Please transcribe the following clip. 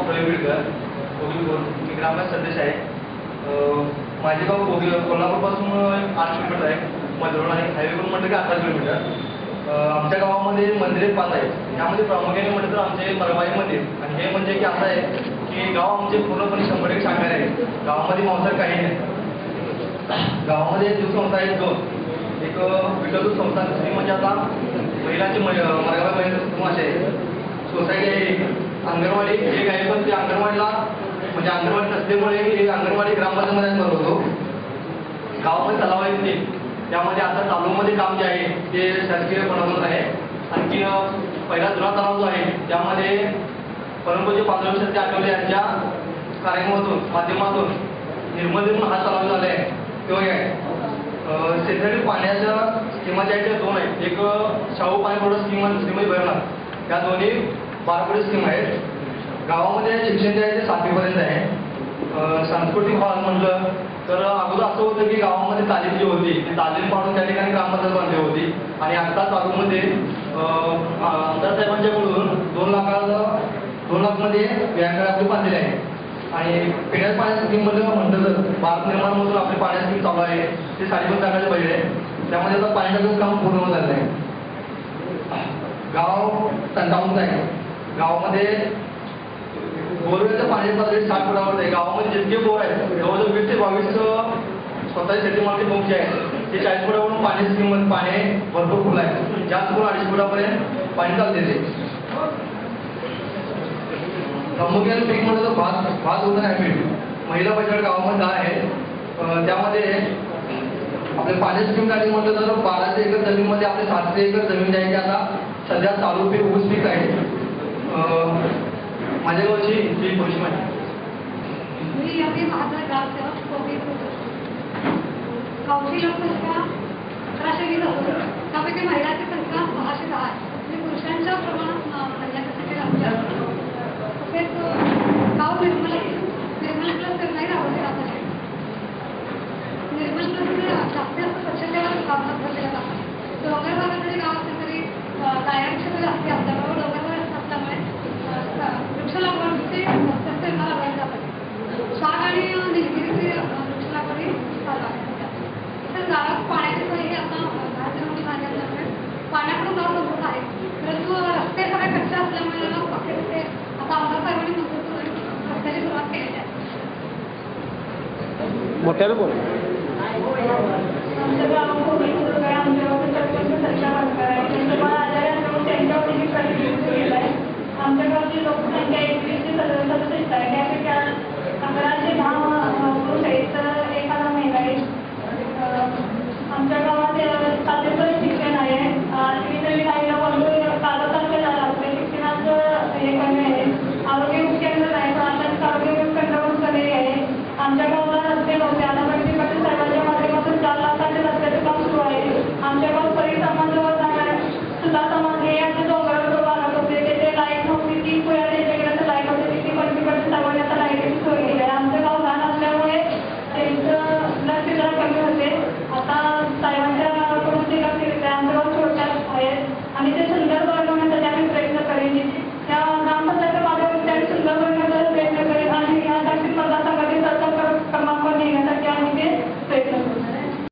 प्रवीण बिडकर, मी ग्रामपंचायत सदस्य आहे. माझे गाव कोल्हापूरपासून 8 किलोमीटर आहे. मधुरण आहे. हायवेवरून म्हटलं की 18 किलोमीटर. आमच्या गावामध्ये मंदिरे 5 आहेत. त्यामध्ये प्रामुख्याने म्हटलं तर आमचे मरवाई मंदिर, आणि हे म्हणजे की असं आहे की गाव आमचे पूर्णपणे 100% शाकाहारी आहे. गावामध्ये मांसाहार काही नाही. गावामध्ये जीवसंस्था आहेत 2. एक विठ्ठल संस्था, दुसरी म्हणजे आता महिलांची मरगाव महिला असे सोसायटी आहे. अंगणवाडी एक आहे, पण ते अंगणवाडीला म्हणजे अंगणवाडी नसल्यामुळे अंगणवाडी ग्रामपंचायतमध्ये बनवतो. गावामध्ये तलाव आहेत ते, त्यामध्ये आता चालूमध्ये काम जे आहे ते शासकीय बनवलं आहे. आणखी पहिला जुना तलाव जो आहे त्यामध्ये परमपूज्य पांडुरंग आठवले यांच्या कार्यक्रमातून माध्यमातून निर्मल हा तलाव झाला आहे. तो आहे शेतकरी पाण्याच्या स्कीमा ज्या आहेत 2 आहेत. एक शाहू पाणी पुरवठा स्कीम आणि दुसरी म्हणजे भरणार. या दोन्ही 12 कोटी स्कीम आहेत. गावामध्ये शिक्षण जे आहे ते 7वी पर्यंत आहे. सांस्कृतिक हॉल म्हटलं तर अगोदर असं होतं की गावामध्ये तालीम जी होती ती तालीम पाडून त्या ठिकाणी ग्रामपंचायत बांधली होती. आणि आता चालूमध्ये आमदार साहेबांच्याकडून 2 लाखमध्ये व्यायामशाळा बांधलेली आहे. आणि पिण्याच्या पाण्याच्या स्कीममध्ये म्हटलं तर भारत निर्माणमधून आपली पाण्याची स्कीम चालू आहे. ते 5.5 लाखाचे बजेट आहे. त्यामध्ये आता पाण्याचं काम पूर्ण होत झालेलं आहे. गाव तंटामुक्त आहे. गावामध्ये बोरवेलचं पाण्याची पातळी 60 फुटावर आहे. गावामध्ये जितके बोर आहेत जवळजवळ 20 ते 22 स्वतःच्या शेतीमालकी पंप जे आहेत ते 40 फुटावरून पाण्याची स्कीममध्ये पाणी भरपूर फुल आहे. जास्त करून 2.5 फुटापर्यंत पाणी चालते ते. प्रामुख्याने पीक म्हणलं तर भात होतं हायब्रिड. महिला बचत गावामध्ये आहे. त्यामध्ये आपल्या पाण्याची स्कीम काढली म्हटलं तर 1200 एकर जमीनमध्ये आपले 700 एकर जमीन जी आहे की आता सध्या चालू पीक ऊस पीक आहे. माझ्या गावची ही पुरुष माहिती. मी अगदी माझा ग्रामसेवक गावची लोकसंख्या 1120 होती. त्यापैकी महिलांची संख्या 610 आहे. म्हणजे पुरुषांच्या प्रमाणात महिलांच्या संख्या तसेच गाव निर्मल प्लस नाही राबवले जात आहे. निर्मल प्लस जास्तीत जास्त स्वच्छतेवर काम केलं जातं. डोंगर भागामध्ये गाव असेल तरी दायक्षता जास्ती असल्यामुळे डोंगर भागात असल्यामुळे वृक्ष लागवडीचे त्यांना लावले जातात. शाळ आणि निलगिरीचे वृक्ष लागवडी चालू आहे. तर गावात पाण्याची सोय ही आता भारतीय असल्यामुळे पाण्याकडून गाव समोर आहे. परंतु रस्ते सगळे कच्चे असल्यामुळे पक्के रस्ते आता आमदार साहेबांनी मंजूर करून रस्त्याची सुरुवात केलेली आहे. मोठ्याने बोल. आमच्या गावामध्ये